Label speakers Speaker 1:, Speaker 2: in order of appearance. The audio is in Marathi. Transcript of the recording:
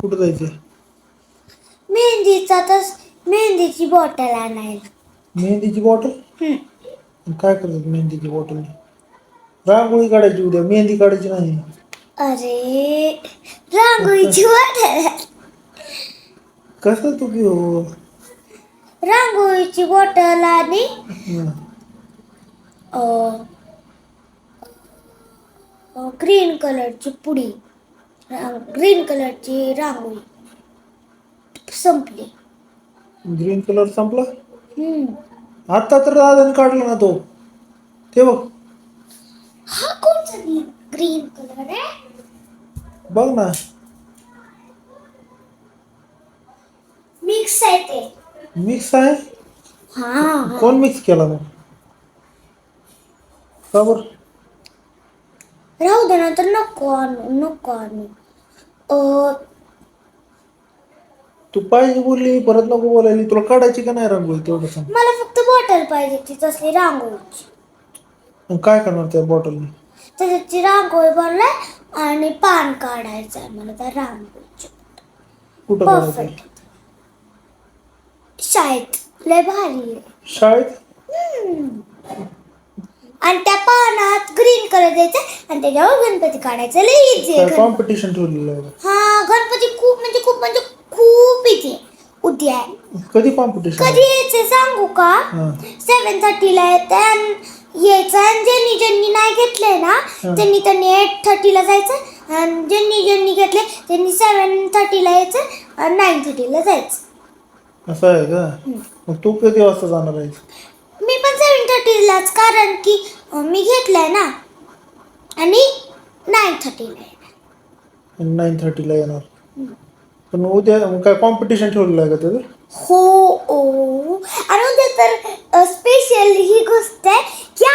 Speaker 1: कुठं जायचंय?
Speaker 2: मेहंदीचा तर मेहंदीची बॉटल आणायला.
Speaker 1: मेहंदीची बॉटल? काय करतात मेहंदीची बॉटल? रांगोळी काढायची उद्या, मेहंदी काढायची नाही.
Speaker 2: अरे रांगोळीची बॉटल.
Speaker 1: कसं तू घेऊ?
Speaker 2: रांगोळीची बॉटल आणि ग्रीन कलरची पुडी, ग्रीन कलरची रांगोळी संपली.
Speaker 1: ग्रीन कलर संपला?
Speaker 2: हम्म
Speaker 1: आता तर दादाने काढला ना तो. ते बघ,
Speaker 2: हा कोणचा ग्रीन कलर आहे?
Speaker 1: बघ ना.
Speaker 2: मिक्स आहे ते.
Speaker 1: मिक्स आहे?
Speaker 2: हा
Speaker 1: कोण मिक्स केला मग? का बरं?
Speaker 2: राहू दे ना तर नको आणू.
Speaker 1: तू पाहिजे बोलली, परत नको बोलायली. तुला काढायची का नाही रांगोळी तेवढं सांग.
Speaker 2: मला फक्त बॉटल पाहिजे ती तसली रांगोळीची.
Speaker 1: मग काय करणार त्या बॉटलने?
Speaker 2: त्याची रांगोळी बनलाय आणि पान काढायचं आहे मला त्या रांगोळीची.
Speaker 1: कुठं काढायचं?
Speaker 2: परफेक्ट. शाळेत लय भारी आहे.
Speaker 1: शाळेत?
Speaker 2: आणि त्या पानात ग्रीन कलर द्यायचा आणि त्याच्यावर गणपती काढायचं. लय इझी
Speaker 1: काय
Speaker 2: आहे.
Speaker 1: कॉम्पिटिशन ठेवलेलं आहे?
Speaker 2: हा गणपती खूप इझी आहे. उद्या आहे.
Speaker 1: कधी कॉम्पिटिशन?
Speaker 2: कधी यायचं सांगू का? 7:30 यायचं आणि ज्यांनी नाही घेतलंय ना त्यांनी 8:30 जायचं आणि ज्यांनी घेतले त्यांनी 7:30 यायचं आणि 9:30 जायचं.
Speaker 1: असं आहे का? मग तू किती वाजता जाणार आहेस?
Speaker 2: मी पण 7:30 कारण की मी घेतलंय ना आणि 9:30 येणार.
Speaker 1: 9:30 येणार. पण उद्या काय कॉम्पिटिशन ठेवलेलं आहे का त्याचं?
Speaker 2: हो आणि उद्या तर स्पेशल ही गोष्ट आहे की